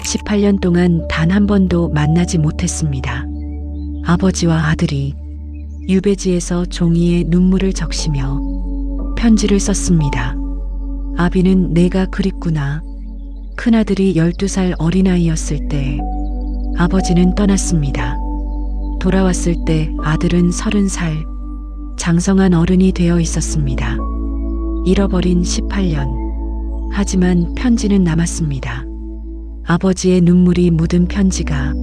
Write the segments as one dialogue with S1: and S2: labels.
S1: 18년 동안 단 한 번도 만나지 못했습니다. 아버지와 아들이 유배지에서 종이에 눈물을 적시며 편지를 썼습니다. 아비는 내가 그립구나. 큰아들이 12살 어린아이였을 때 아버지는 떠났습니다. 돌아왔을 때 아들은 30살, 장성한 어른이 되어 있었습니다. 잃어버린 18년. 하지만 편지는 남았습니다. 아버지의 눈물이 묻은 편지가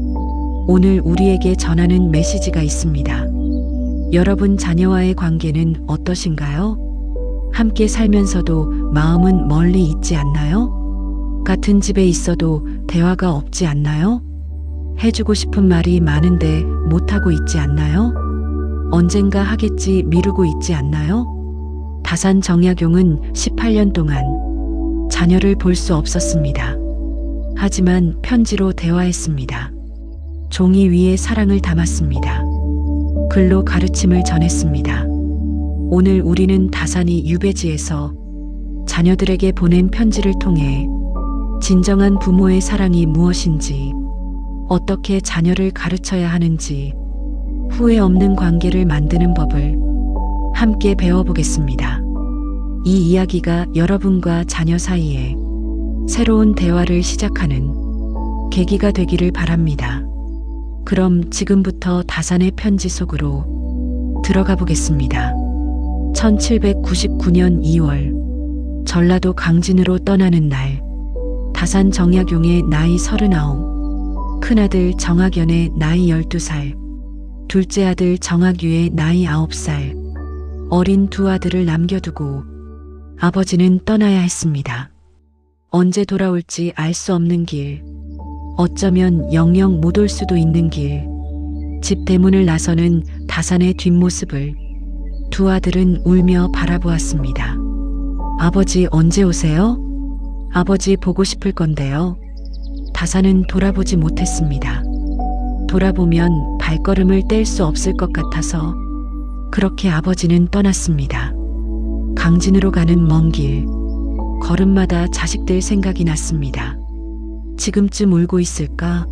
S1: 오늘 우리에게 전하는 메시지가 있습니다. 여러분 자녀와의 관계는 어떠신가요? 함께 살면서도 마음은 멀리 있지 않나요? 같은 집에 있어도 대화가 없지 않나요? 해주고 싶은 말이 많은데 못하고 있지 않나요? 언젠가 하겠지 미루고 있지 않나요? 다산 정약용은 18년 동안 자녀를 볼 수 없었습니다. 하지만 편지로 대화했습니다. 종이 위에 사랑을 담았습니다. 글로 가르침을 전했습니다. 오늘 우리는 다산이 유배지에서 자녀들에게 보낸 편지를 통해 진정한 부모의 사랑이 무엇인지, 어떻게 자녀를 가르쳐야 하는지, 후회 없는 관계를 만드는 법을 함께 배워보겠습니다. 이 이야기가 여러분과 자녀 사이에 새로운 대화를 시작하는 계기가 되기를 바랍니다. 그럼 지금부터 다산의 편지 속으로 들어가 보겠습니다. 1799년 2월, 전라도 강진으로 떠나는 날, 다산 정약용의 나이 39, 큰아들 정학연의 나이 12살, 둘째 아들 정학유의 나이 9살, 어린 두 아들을 남겨두고 아버지는 떠나야 했습니다. 언제 돌아올지 알 수 없는 길, 어쩌면 영영 못 올 수도 있는 길, 집 대문을 나서는 다산의 뒷모습을 두 아들은 울며 바라보았습니다. 아버지 언제 오세요? 아버지 보고 싶을 건데요. 다산은 돌아보지 못했습니다. 돌아보면 발걸음을 뗄 수 없을 것 같아서 그렇게 아버지는 떠났습니다. 강진으로 가는 먼 길, 걸음마다 자식들 생각이 났습니다. 지금쯤 울고 있을까?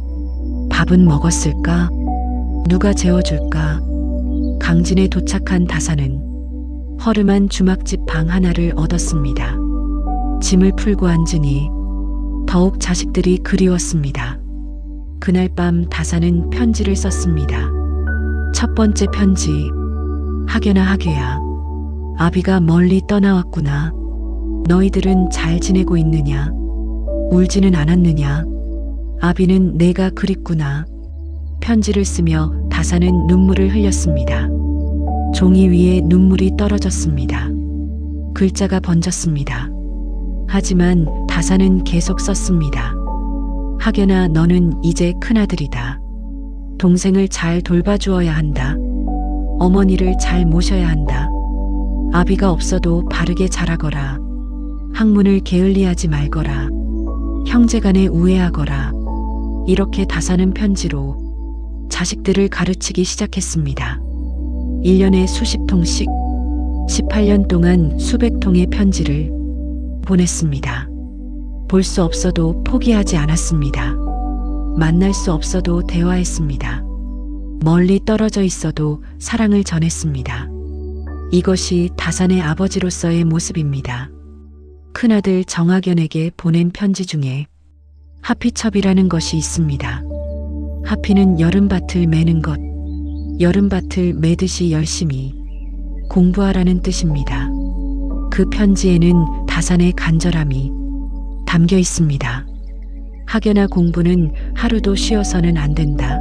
S1: 밥은 먹었을까? 누가 재워줄까? 강진에 도착한 다산은 허름한 주막집 방 하나를 얻었습니다. 짐을 풀고 앉으니 더욱 자식들이 그리웠습니다. 그날 밤 다산은 편지를 썼습니다. 첫 번째 편지. 학연아 학유야, 아비가 멀리 떠나왔구나. 너희들은 잘 지내고 있느냐? 울지는 않았느냐? 아비는 내가 그립구나. 편지를 쓰며 다산은 눈물을 흘렸습니다. 종이 위에 눈물이 떨어졌습니다. 글자가 번졌습니다. 하지만 다산은 계속 썼습니다. 학연아, 너는 이제 큰아들이다. 동생을 잘 돌봐주어야 한다. 어머니를 잘 모셔야 한다. 아비가 없어도 바르게 자라거라. 학문을 게을리하지 말거라. 형제간에 우애하거라. 이렇게 다산은 편지로 자식들을 가르치기 시작했습니다. 1년에 수십 통씩 18년 동안 수백 통의 편지를 보냈습니다. 볼 수 없어도 포기하지 않았습니다. 만날 수 없어도 대화했습니다. 멀리 떨어져 있어도 사랑을 전했습니다. 이것이 다산의 아버지로서의 모습입니다. 큰아들 정학연에게 보낸 편지 중에 하피첩이라는 것이 있습니다. 하피는 여름밭을 매는 것, 여름밭을 매듯이 열심히 공부하라는 뜻입니다. 그 편지에는 다산의 간절함이 담겨 있습니다. 학연아, 공부는 하루도 쉬어서는 안 된다.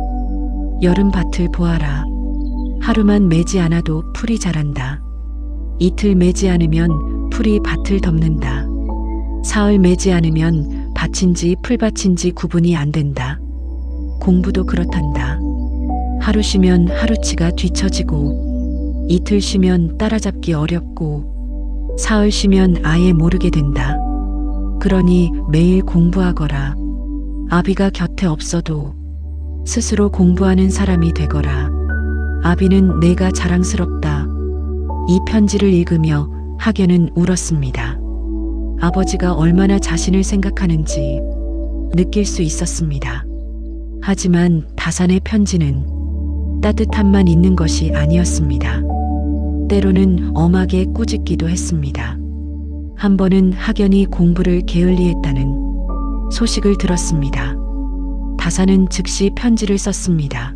S1: 여름밭을 보아라. 하루만 매지 않아도 풀이 자란다. 이틀 매지 않으면 풀이 밭을 덮는다. 사흘 매지 않으면 밭인지 풀밭인지 구분이 안 된다. 공부도 그렇단다. 하루 쉬면 하루치가 뒤처지고, 이틀 쉬면 따라잡기 어렵고, 사흘 쉬면 아예 모르게 된다. 그러니 매일 공부하거라. 아비가 곁에 없어도 스스로 공부하는 사람이 되거라. 아비는 내가 자랑스럽다. 이 편지를 읽으며 학연은 울었습니다. 아버지가 얼마나 자신을 생각하는지 느낄 수 있었습니다. 하지만 다산의 편지는 따뜻함만 있는 것이 아니었습니다. 때로는 엄하게 꾸짖기도 했습니다. 한 번은 학연이 공부를 게을리했다는 소식을 들었습니다. 다산은 즉시 편지를 썼습니다.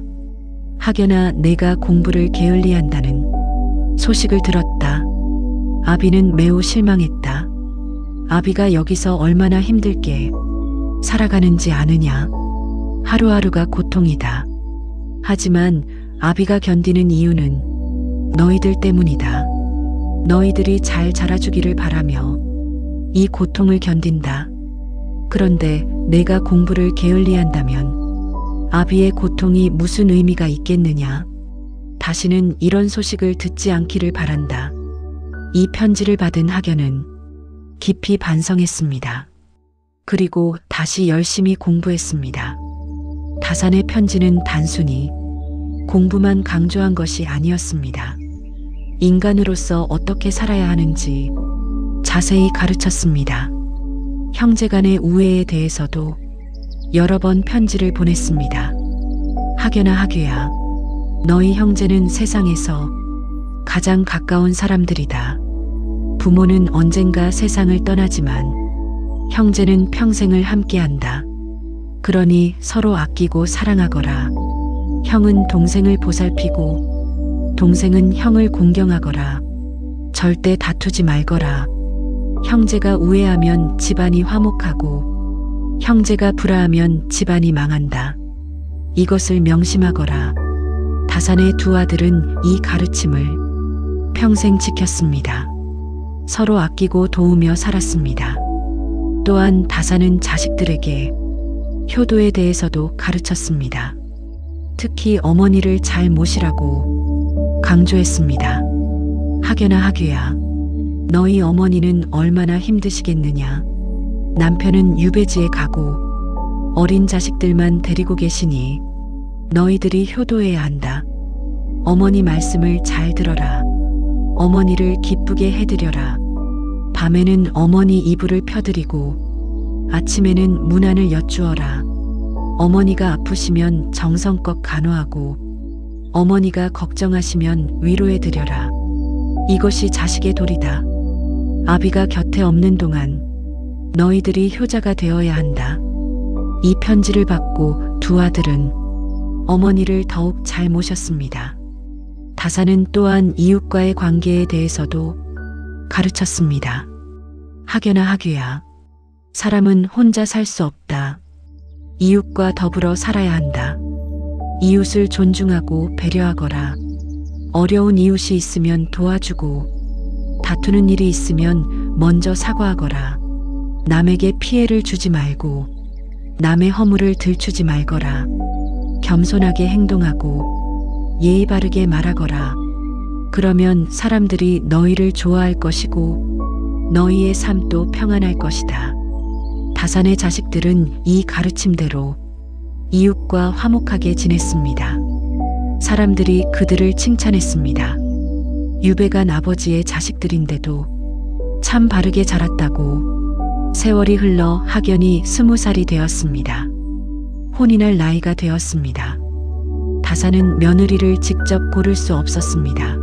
S1: 학연아, 내가 공부를 게을리한다는 소식을 들었다. 아비는 매우 실망했다. 아비가 여기서 얼마나 힘들게 살아가는지 아느냐. 하루하루가 고통이다. 하지만 아비가 견디는 이유는 너희들 때문이다. 너희들이 잘 자라주기를 바라며 이 고통을 견딘다. 그런데 내가 공부를 게을리한다면 아비의 고통이 무슨 의미가 있겠느냐. 다시는 이런 소식을 듣지 않기를 바란다. 이 편지를 받은 학연은 깊이 반성했습니다. 그리고 다시 열심히 공부했습니다. 다산의 편지는 단순히 공부만 강조한 것이 아니었습니다. 인간으로서 어떻게 살아야 하는지 자세히 가르쳤습니다. 형제간의 우애에 대해서도 여러 번 편지를 보냈습니다. 학연아, 학유야, 너희 형제는 세상에서 가장 가까운 사람들이다. 부모는 언젠가 세상을 떠나지만 형제는 평생을 함께한다. 그러니 서로 아끼고 사랑하거라. 형은 동생을 보살피고 동생은 형을 공경하거라. 절대 다투지 말거라. 형제가 우애하면 집안이 화목하고 형제가 불화하면 집안이 망한다. 이것을 명심하거라. 다산의 두 아들은 이 가르침을 평생 지켰습니다. 서로 아끼고 도우며 살았습니다. 또한 다산은 자식들에게 효도에 대해서도 가르쳤습니다. 특히 어머니를 잘 모시라고 강조했습니다. 학연아, 학유야, 너희 어머니는 얼마나 힘드시겠느냐. 남편은 유배지에 가고 어린 자식들만 데리고 계시니 너희들이 효도해야 한다. 어머니 말씀을 잘 들어라. 어머니를 기쁘게 해드려라. 밤에는 어머니 이불을 펴드리고 아침에는 문안을 여쭈어라. 어머니가 아프시면 정성껏 간호하고 어머니가 걱정하시면 위로해드려라. 이것이 자식의 도리다. 아비가 곁에 없는 동안 너희들이 효자가 되어야 한다. 이 편지를 받고 두 아들은 어머니를 더욱 잘 모셨습니다. 다산은 또한 이웃과의 관계에 대해서도 가르쳤습니다. 학연아, 학유야, 사람은 혼자 살 수 없다. 이웃과 더불어 살아야 한다. 이웃을 존중하고 배려하거라. 어려운 이웃이 있으면 도와주고 다투는 일이 있으면 먼저 사과하거라. 남에게 피해를 주지 말고 남의 허물을 들추지 말거라. 겸손하게 행동하고 예의 바르게 말하거라. 그러면 사람들이 너희를 좋아할 것이고 너희의 삶도 평안할 것이다. 다산의 자식들은 이 가르침대로 이웃과 화목하게 지냈습니다. 사람들이 그들을 칭찬했습니다. 유배간 아버지의 자식들인데도 참 바르게 자랐다고. 세월이 흘러 학연이 20살이 되었습니다. 혼인할 나이가 되었습니다. 다산은 며느리를 직접 고를 수 없었습니다.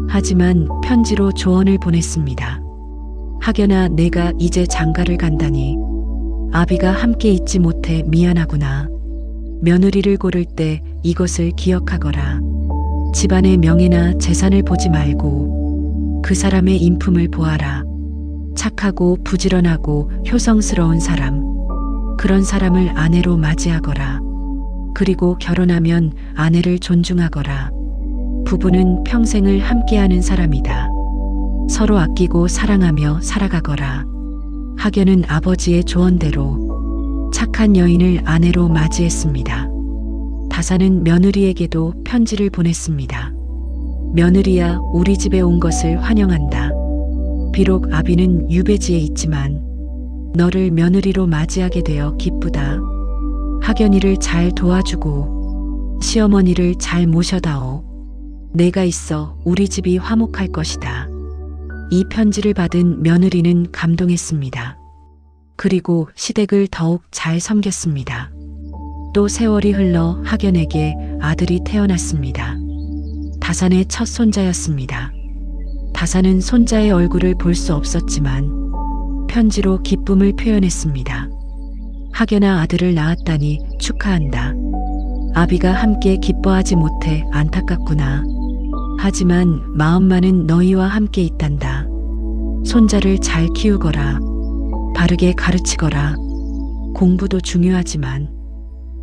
S1: 하지만 편지로 조언을 보냈습니다. 학연아, 내가 이제 장가를 간다니 아비가 함께 있지 못해 미안하구나. 며느리를 고를 때 이것을 기억하거라. 집안의 명예나 재산을 보지 말고 그 사람의 인품을 보아라. 착하고 부지런하고 효성스러운 사람, 그런 사람을 아내로 맞이하거라. 그리고 결혼하면 아내를 존중하거라. 부부는 평생을 함께하는 사람이다. 서로 아끼고 사랑하며 살아가거라. 학연은 아버지의 조언대로 착한 여인을 아내로 맞이했습니다. 다산은 며느리에게도 편지를 보냈습니다. 며느리야, 우리 집에 온 것을 환영한다. 비록 아비는 유배지에 있지만 너를 며느리로 맞이하게 되어 기쁘다. 학연이를 잘 도와주고 시어머니를 잘 모셔다오. 내가 있어 우리 집이 화목할 것이다. 이 편지를 받은 며느리는 감동했습니다. 그리고 시댁을 더욱 잘 섬겼습니다. 또 세월이 흘러 학연에게 아들이 태어났습니다. 다산의 첫 손자였습니다. 다산은 손자의 얼굴을 볼 수 없었지만 편지로 기쁨을 표현했습니다. 학연아, 아들을 낳았다니 축하한다. 아비가 함께 기뻐하지 못해 안타깝구나. 하지만 마음만은 너희와 함께 있단다. 손자를 잘 키우거라. 바르게 가르치거라. 공부도 중요하지만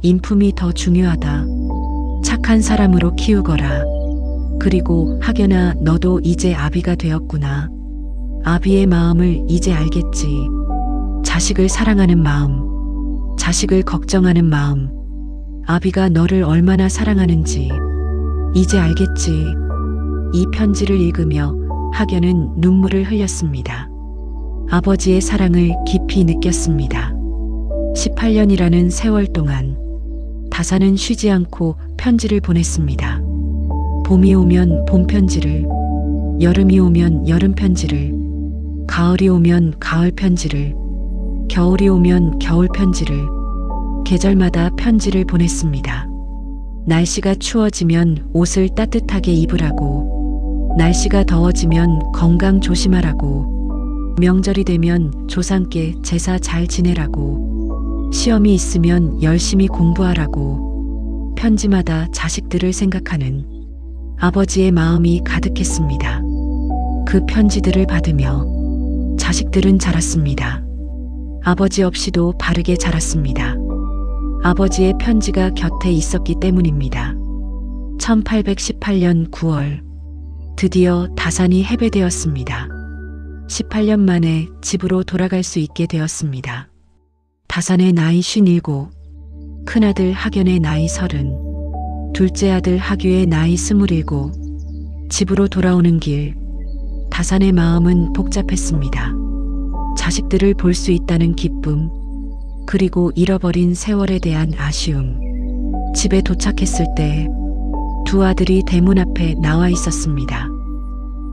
S1: 인품이 더 중요하다. 착한 사람으로 키우거라. 그리고 학연아, 너도 이제 아비가 되었구나. 아비의 마음을 이제 알겠지. 자식을 사랑하는 마음, 자식을 걱정하는 마음, 아비가 너를 얼마나 사랑하는지 이제 알겠지. 이 편지를 읽으며 학연은 눈물을 흘렸습니다. 아버지의 사랑을 깊이 느꼈습니다. 18년이라는 세월 동안 다산은 쉬지 않고 편지를 보냈습니다. 봄이 오면 봄 편지를, 여름이 오면 여름 편지를, 가을이 오면 가을 편지를, 겨울이 오면 겨울 편지를, 계절마다 편지를 보냈습니다. 날씨가 추워지면 옷을 따뜻하게 입으라고, 날씨가 더워지면 건강 조심하라고, 명절이 되면 조상께 제사 잘 지내라고, 시험이 있으면 열심히 공부하라고, 편지마다 자식들을 생각하는 아버지의 마음이 가득했습니다. 그 편지들을 받으며 자식들은 자랐습니다. 아버지 없이도 바르게 자랐습니다. 아버지의 편지가 곁에 있었기 때문입니다. 1818년 9월, 드디어 다산이 해배되었습니다. 18년 만에 집으로 돌아갈 수 있게 되었습니다. 다산의 나이 57, 큰아들 학연의 나이 30, 둘째 아들 학유의 나이 27, 집으로 돌아오는 길, 다산의 마음은 복잡했습니다. 자식들을 볼 수 있다는 기쁨, 그리고 잃어버린 세월에 대한 아쉬움. 집에 도착했을 때 두 아들이 대문 앞에 나와 있었습니다.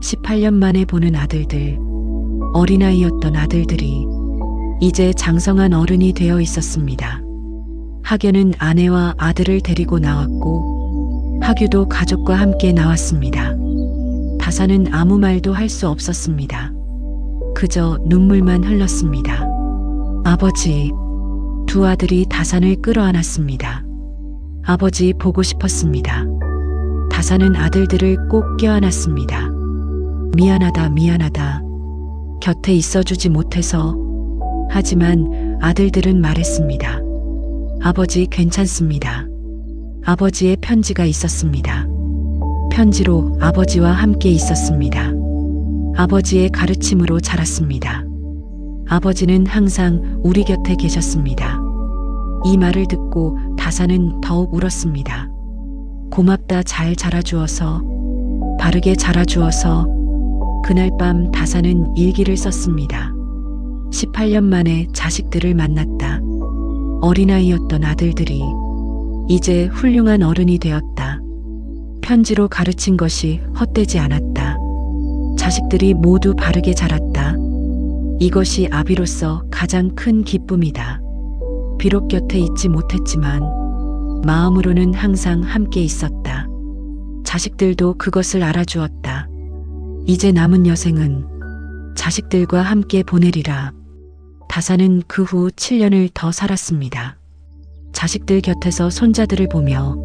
S1: 18년 만에 보는 아들들, 어린아이였던 아들들이 이제 장성한 어른이 되어 있었습니다. 학연은 아내와 아들을 데리고 나왔고 학유도 가족과 함께 나왔습니다. 다산은 아무 말도 할 수 없었습니다. 그저 눈물만 흘렀습니다. 아버지, 두 아들이 다산을 끌어안았습니다. 아버지 보고 싶었습니다. 다산은 아들들을 꼭 껴안았습니다. 미안하다, 미안하다. 곁에 있어주지 못해서. 하지만 아들들은 말했습니다. 아버지 괜찮습니다. 아버지의 편지가 있었습니다. 편지로 아버지와 함께 있었습니다. 아버지의 가르침으로 자랐습니다. 아버지는 항상 우리 곁에 계셨습니다. 이 말을 듣고 다산은 더욱 울었습니다. 고맙다, 잘 자라주어서, 바르게 자라주어서. 그날 밤 다산은 일기를 썼습니다. 18년 만에 자식들을 만났다. 어린아이였던 아들들이 이제 훌륭한 어른이 되었다. 편지로 가르친 것이 헛되지 않았다. 자식들이 모두 바르게 자랐다. 이것이 아비로서 가장 큰 기쁨이다. 비록 곁에 있지 못했지만 마음으로는 항상 함께 있었다. 자식들도 그것을 알아주었다. 이제 남은 여생은 자식들과 함께 보내리라. 다산은 그 후 7년을 더 살았습니다. 자식들 곁에서 손자들을 보며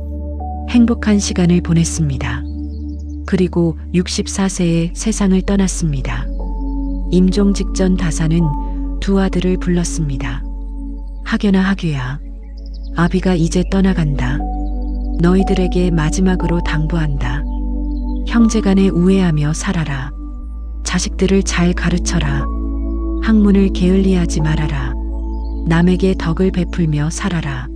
S1: 행복한 시간을 보냈습니다. 그리고 64세에 세상을 떠났습니다. 임종 직전 다산은 두 아들을 불렀습니다. 학연아, 학유야, 아비가 이제 떠나간다. 너희들에게 마지막으로 당부한다. 형제간에 우애하며 살아라. 자식들을 잘 가르쳐라. 학문을 게을리하지 말아라. 남에게 덕을 베풀며 살아라.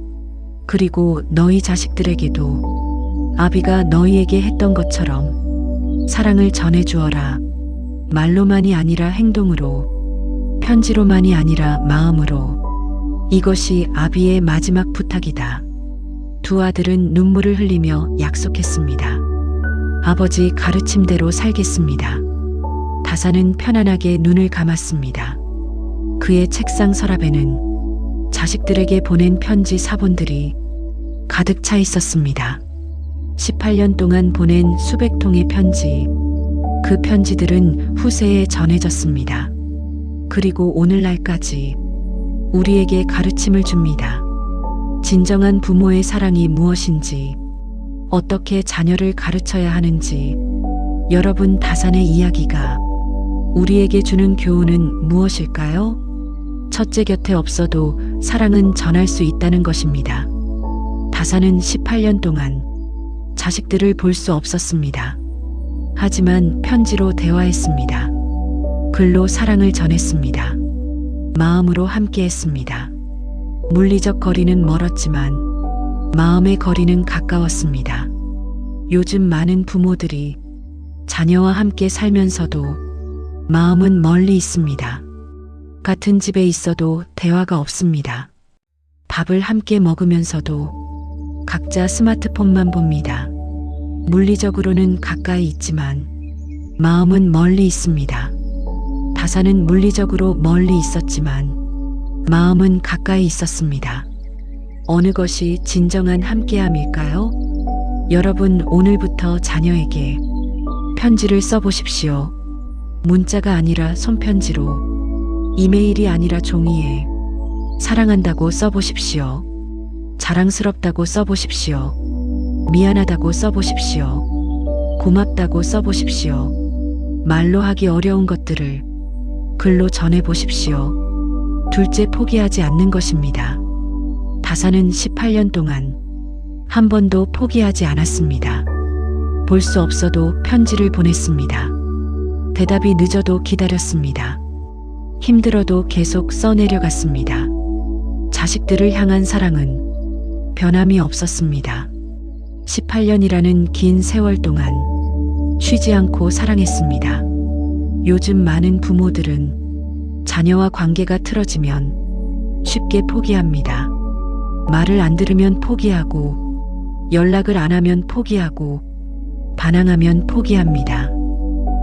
S1: 그리고 너희 자식들에게도 아비가 너희에게 했던 것처럼 사랑을 전해주어라. 말로만이 아니라 행동으로, 편지로만이 아니라 마음으로. 이것이 아비의 마지막 부탁이다. 두 아들은 눈물을 흘리며 약속했습니다. 아버지 가르침대로 살겠습니다. 다산은 편안하게 눈을 감았습니다. 그의 책상 서랍에는 자식들에게 보낸 편지 사본들이 가득 차 있었습니다. 18년 동안 보낸 수백 통의 편지, 그 편지들은 후세에 전해졌습니다. 그리고 오늘날까지 우리에게 가르침을 줍니다. 진정한 부모의 사랑이 무엇인지, 어떻게 자녀를 가르쳐야 하는지, 여러분 다산의 이야기가 우리에게 주는 교훈은 무엇일까요? 첫째 곁에 없어도 사랑은 전할 수 있다는 것입니다. 다산은 18년 동안 자식들을 볼 수 없었습니다. 하지만 편지로 대화했습니다. 글로 사랑을 전했습니다. 마음으로 함께했습니다. 물리적 거리는 멀었지만 마음의 거리는 가까웠습니다. 요즘 많은 부모들이 자녀와 함께 살면서도 마음은 멀리 있습니다. 같은 집에 있어도 대화가 없습니다. 밥을 함께 먹으면서도 각자 스마트폰만 봅니다. 물리적으로는 가까이 있지만 마음은 멀리 있습니다. 다산은 물리적으로 멀리 있었지만 마음은 가까이 있었습니다. 어느 것이 진정한 함께함일까요? 여러분 오늘부터 자녀에게 편지를 써보십시오. 문자가 아니라 손편지로, 이메일이 아니라 종이에 사랑한다고 써보십시오. 자랑스럽다고 써보십시오. 미안하다고 써보십시오. 고맙다고 써보십시오. 말로 하기 어려운 것들을 글로 전해보십시오. 둘째, 포기하지 않는 것입니다. 다산은 18년 동안 한 번도 포기하지 않았습니다. 볼 수 없어도 편지를 보냈습니다. 대답이 늦어도 기다렸습니다. 힘들어도 계속 써내려갔습니다. 자식들을 향한 사랑은 변함이 없었습니다. 18년이라는 긴 세월 동안 쉬지 않고 사랑했습니다. 요즘 많은 부모들은 자녀와 관계가 틀어지면 쉽게 포기합니다. 말을 안 들으면 포기하고, 연락을 안 하면 포기하고, 반항하면 포기합니다.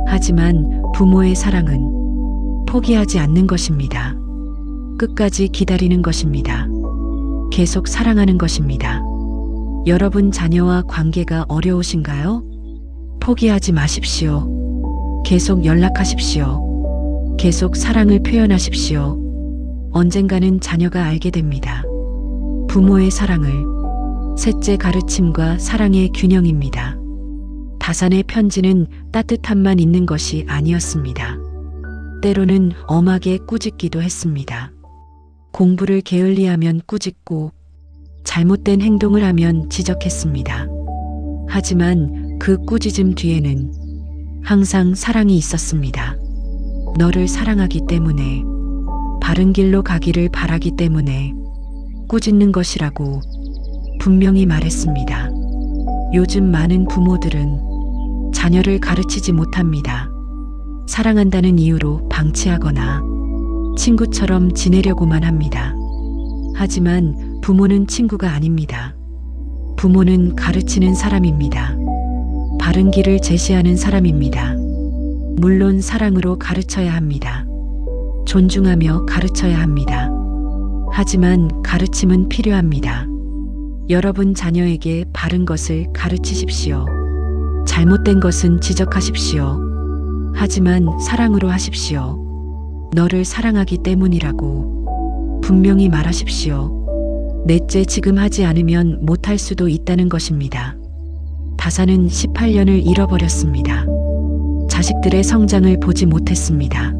S1: 하지만 부모의 사랑은 포기하지 않는 것입니다. 끝까지 기다리는 것입니다. 계속 사랑하는 것입니다. 여러분 자녀와 관계가 어려우신가요? 포기하지 마십시오. 계속 연락하십시오. 계속 사랑을 표현하십시오. 언젠가는 자녀가 알게 됩니다. 부모의 사랑을. 셋째, 가르침과 사랑의 균형입니다. 다산의 편지는 따뜻함만 있는 것이 아니었습니다. 때로는 엄하게 꾸짖기도 했습니다. 공부를 게을리하면 꾸짖고, 잘못된 행동을 하면 지적했습니다. 하지만 그 꾸짖음 뒤에는 항상 사랑이 있었습니다. 너를 사랑하기 때문에, 바른 길로 가기를 바라기 때문에 꾸짖는 것이라고 분명히 말했습니다. 요즘 많은 부모들은 자녀를 가르치지 못합니다. 사랑한다는 이유로 방치하거나 친구처럼 지내려고만 합니다. 하지만 부모는 친구가 아닙니다. 부모는 가르치는 사람입니다. 바른 길을 제시하는 사람입니다. 물론 사랑으로 가르쳐야 합니다. 존중하며 가르쳐야 합니다. 하지만 가르침은 필요합니다. 여러분 자녀에게 바른 것을 가르치십시오. 잘못된 것은 지적하십시오. 하지만 사랑으로 하십시오. 너를 사랑하기 때문이라고 분명히 말하십시오. 넷째, 지금 하지 않으면 못할 수도 있다는 것입니다. 다산은 18년을 잃어버렸습니다. 자식들의 성장을 보지 못했습니다.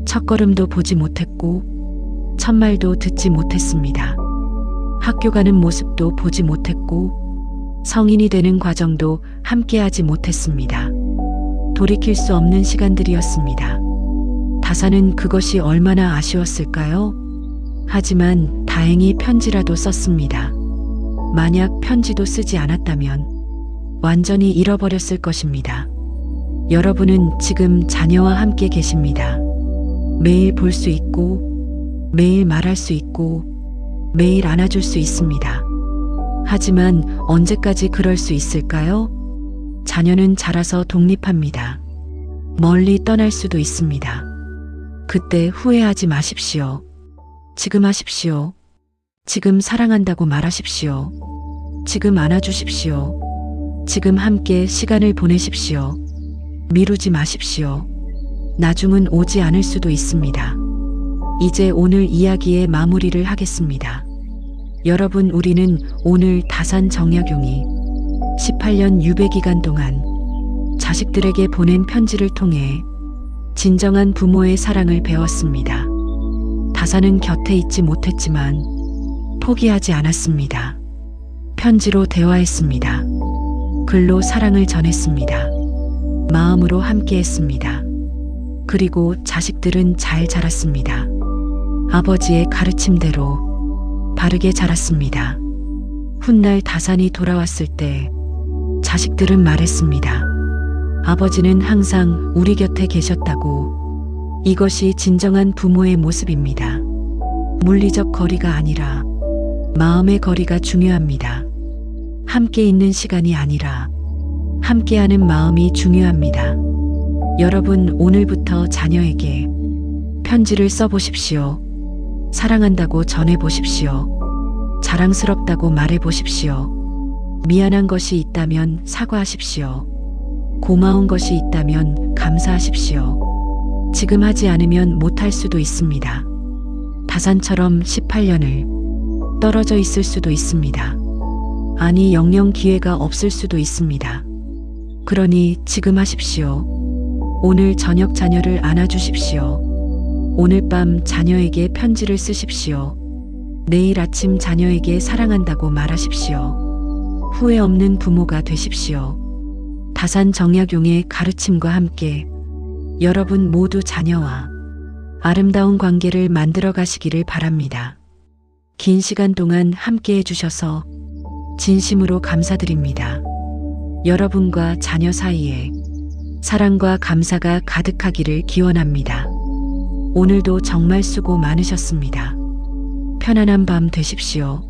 S1: 첫걸음도 보지 못했고, 첫말도 듣지 못했습니다. 학교 가는 모습도 보지 못했고, 성인이 되는 과정도 함께하지 못했습니다. 돌이킬 수 없는 시간들이었습니다. 다산은 그것이 얼마나 아쉬웠을까요? 하지만 다행히 편지라도 썼습니다. 만약 편지도 쓰지 않았다면 완전히 잃어버렸을 것입니다. 여러분은 지금 자녀와 함께 계십니다. 매일 볼 수 있고, 매일 말할 수 있고, 매일 안아줄 수 있습니다. 하지만 언제까지 그럴 수 있을까요? 자녀는 자라서 독립합니다. 멀리 떠날 수도 있습니다. 그때 후회하지 마십시오. 지금 하십시오. 지금 사랑한다고 말하십시오. 지금 안아주십시오. 지금 함께 시간을 보내십시오. 미루지 마십시오. 나중은 오지 않을 수도 있습니다. 이제 오늘 이야기의 마무리를 하겠습니다. 여러분, 우리는 오늘 다산 정약용이 18년 유배 기간 동안 자식들에게 보낸 편지를 통해 진정한 부모의 사랑을 배웠습니다. 다산은 곁에 있지 못했지만 포기하지 않았습니다. 편지로 대화했습니다. 글로 사랑을 전했습니다. 마음으로 함께했습니다. 그리고 자식들은 잘 자랐습니다. 아버지의 가르침대로 바르게 자랐습니다. 훗날 다산이 돌아왔을 때 자식들은 말했습니다. 아버지는 항상 우리 곁에 계셨다고. 이것이 진정한 부모의 모습입니다. 물리적 거리가 아니라 마음의 거리가 중요합니다. 함께 있는 시간이 아니라 함께하는 마음이 중요합니다. 여러분, 오늘부터 자녀에게 편지를 써보십시오. 사랑한다고 전해보십시오. 자랑스럽다고 말해보십시오. 미안한 것이 있다면 사과하십시오. 고마운 것이 있다면 감사하십시오. 지금 하지 않으면 못할 수도 있습니다. 다산처럼 18년을 떨어져 있을 수도 있습니다. 아니, 영영 기회가 없을 수도 있습니다. 그러니 지금 하십시오. 오늘 저녁 자녀를 안아주십시오. 오늘 밤 자녀에게 편지를 쓰십시오. 내일 아침 자녀에게 사랑한다고 말하십시오. 후회 없는 부모가 되십시오. 다산 정약용의 가르침과 함께 여러분 모두 자녀와 아름다운 관계를 만들어 가시기를 바랍니다. 긴 시간 동안 함께 해주셔서 진심으로 감사드립니다. 여러분과 자녀 사이에 사랑과 감사가 가득하기를 기원합니다. 오늘도 정말 수고 많으셨습니다. 편안한 밤 되십시오.